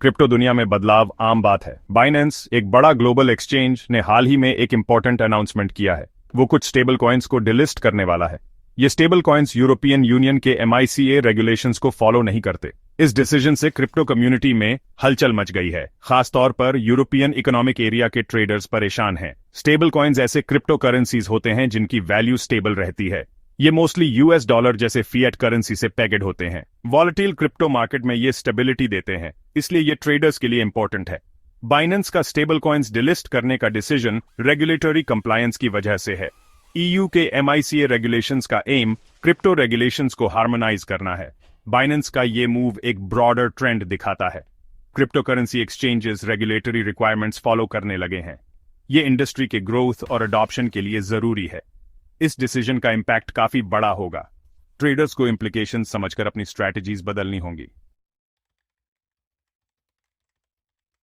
Crypto दुनिया में बदलाव आम बात है। बाइनेंस, एक बड़ा ग्लोबल एक्सचेंज, ने हाल ही में एक इंपॉर्टेंट अनाउंसमेंट किया है। वो कुछ स्टेबल कॉइन्स को डिलिस्ट करने वाला है। ये स्टेबल कॉइन्स यूरोपियन यूनियन के MiCA रेगुलेशंस को फॉलो नहीं करते। इस डिसीजन से क्रिप्टो कम्युनिटी में हलचल मच गई है। खासतौर पर यूरोपियन इकोनॉमिक एरिया के ट्रेडर्स परेशान हैं। स्टेबल कॉइन्स ऐसे क्रिप्टो करेंसीज होते हैं जिनकी वैल्यू स्टेबल रहती है। ये मोस्टली US डॉलर जैसे फिएट करेंसी से पेगेड होते हैं। वॉलेटाइल क्रिप्टो मार्केट में ये स्टेबिलिटी देते हैं, इसलिए ये ट्रेडर्स के लिए इंपॉर्टेंट है। बाइनेंस का स्टेबल कॉइन्स डिलिस्ट करने का डिसीजन रेगुलेटरी कंप्लायंस की वजह से है। EU के MiCA रेगुलेशंस का एम क्रिप्टो रेगुलेशंस को हार्मोनाइज करना है। बाइनेंस का ये मूव एक ब्रॉडर ट्रेंड दिखाता है। Crypto currency exchanges regulatory requirements follow करने लगे हैं। ये इंडस्ट्री के ग्रोथ और अडॉप्शन के लिए जरूरी है। इस डिसीजन का इंपैक्ट काफी बड़ा होगा। ट्रेडर्स को इंप्लीकेशन समझकर अपनी स्ट्रैटेजीज बदलनी होंगी।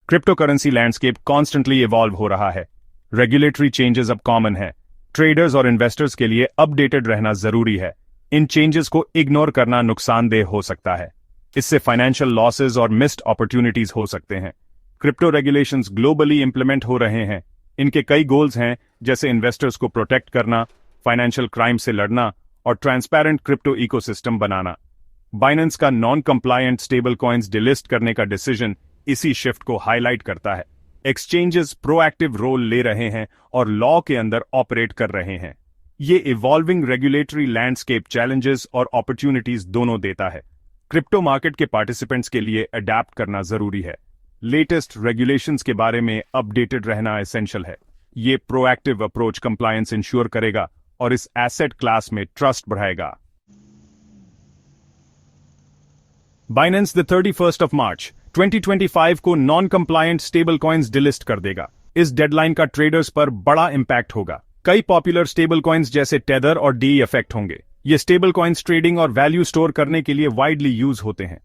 Crypto currency landscape constantly evolve हो रहा है। रेगुलेटरी चेंजेस अब कॉमन है। ट्रेडर्स और इन्वेस्टर्स के लिए अपडेटेड रहना जरूरी है। इन चेंजेस को इग्नोर करना नुकसानदेह हो सकता है। इससे फाइनेंशियल लॉसेज और मिस्ड अपॉर्चुनिटीज हो सकते हैं। क्रिप्टो रेगुलेशंस ग्लोबली इंप्लीमेंट हो रहे हैं। इनके कई गोल्स हैं, जैसे इन्वेस्टर्स को प्रोटेक्ट करना, फाइनेंशियल क्राइम से लड़ना और ट्रांसपेरेंट क्रिप्टो इकोसिस्टम बनाना। बाइनेंस का non compliant stable coins delist करने का डिसीजन इसी शिफ्ट को हाईलाइट करता है। एक्सचेंजेस प्रोएक्टिव रोल ले रहे हैं और लॉ के अंदर ऑपरेट कर रहे हैं। ये इवॉल्विंग रेगुलेटरी लैंडस्केप चैलेंजेस और अपॉर्चुनिटीज दोनों देता है। क्रिप्टो मार्केट के पार्टिसिपेंट्स के लिए अडैप्ट करना जरूरी है। लेटेस्ट रेगुलेशंस के बारे में अपडेटेड रहना एसेंशियल है। ये प्रोएक्टिव अप्रोच कंप्लायंस इंश्योर करेगा और इस एसेट क्लास में ट्रस्ट बढ़ाएगा। बाइनेंस द 31 मार्च 2025 को non compliant stable coins delist कर देगा। इस डेडलाइन का ट्रेडर्स पर बड़ा इंपैक्ट होगा। कई पॉपुलर स्टेबल कॉइन्स जैसे टेदर और DE इफेक्ट होंगे। ये स्टेबल कॉइन्स ट्रेडिंग और वैल्यू स्टोर करने के लिए वाइडली यूज होते हैं।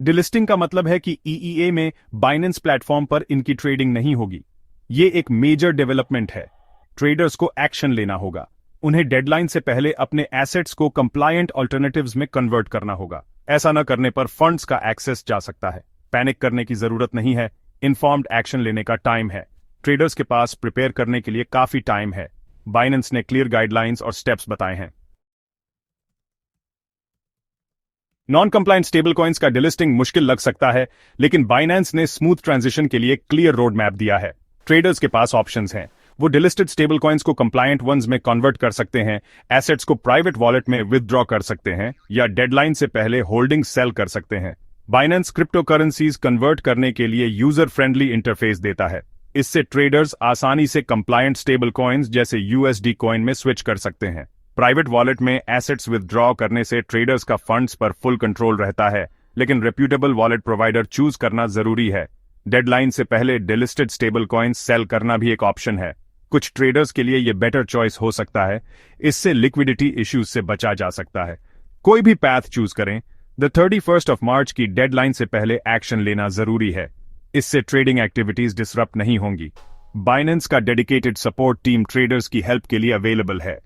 डिलिस्टिंग का मतलब है कि EEA में बाइनेंस प्लेटफॉर्म पर इनकी ट्रेडिंग नहीं होगी। ये एक मेजर डेवलपमेंट है। ट्रेडर्स को एक्शन लेना होगा। उन्हें डेडलाइन से पहले अपने एसेट्स को कंप्लायंट अल्टरनेटिव्स में कन्वर्ट करना होगा। ऐसा न करने पर फंड्स का एक्सेस जा सकता है। पैनिक करने की जरूरत नहीं है। इन्फॉर्म्ड एक्शन लेने का टाइम है। ट्रेडर्स के पास प्रिपेयर करने के लिए काफी टाइम है। बाइनेंस ने क्लियर गाइडलाइंस और स्टेप्स बताए हैं। नॉन कंप्लायंट स्टेबल कॉइन्स का डिलिस्टिंग मुश्किल लग सकता है, लेकिन बाइनेंस ने स्मूथ ट्रांजिशन के लिए क्लियर रोड मैप दिया है। ट्रेडर्स के पास ऑप्शंस हैं। वो डिलिस्टेड स्टेबल कॉइन्स को कंप्लायंट वंस में कन्वर्ट कर सकते हैं, एसेट्स को प्राइवेट वॉलेट में विथड्रॉ कर सकते हैं या डेडलाइन से पहले होल्डिंग सेल कर सकते हैं। बाइनेंस क्रिप्टो करेंसीज कन्वर्ट करने के लिए यूजर फ्रेंडली इंटरफेस देता है। इससे ट्रेडर्स आसानी से कंप्लायंट स्टेबल कॉइन्स जैसे USD कॉइन में स्विच कर सकते हैं। प्राइवेट वॉलेट में एसेट्स विथड्रॉ करने से ट्रेडर्स का फंड्स पर फुल कंट्रोल रहता है, लेकिन रेप्यूटेबल वॉलेट प्रोवाइडर चूज करना जरूरी है। डेडलाइन से पहले डिलिस्टेड स्टेबल कॉइन्स सेल करना भी एक ऑप्शन है। कुछ ट्रेडर्स के लिए यह बेटर चॉइस हो सकता है। इससे लिक्विडिटी इश्यूज से बचा जा सकता है। कोई भी पैथ चूज करें, द 31 मार्च की डेडलाइन से पहले एक्शन लेना जरूरी है। इससे ट्रेडिंग एक्टिविटीज डिसरप्ट नहीं होंगी। बाइनेंस का डेडिकेटेड सपोर्ट टीम ट्रेडर्स की हेल्प के लिए अवेलेबल है।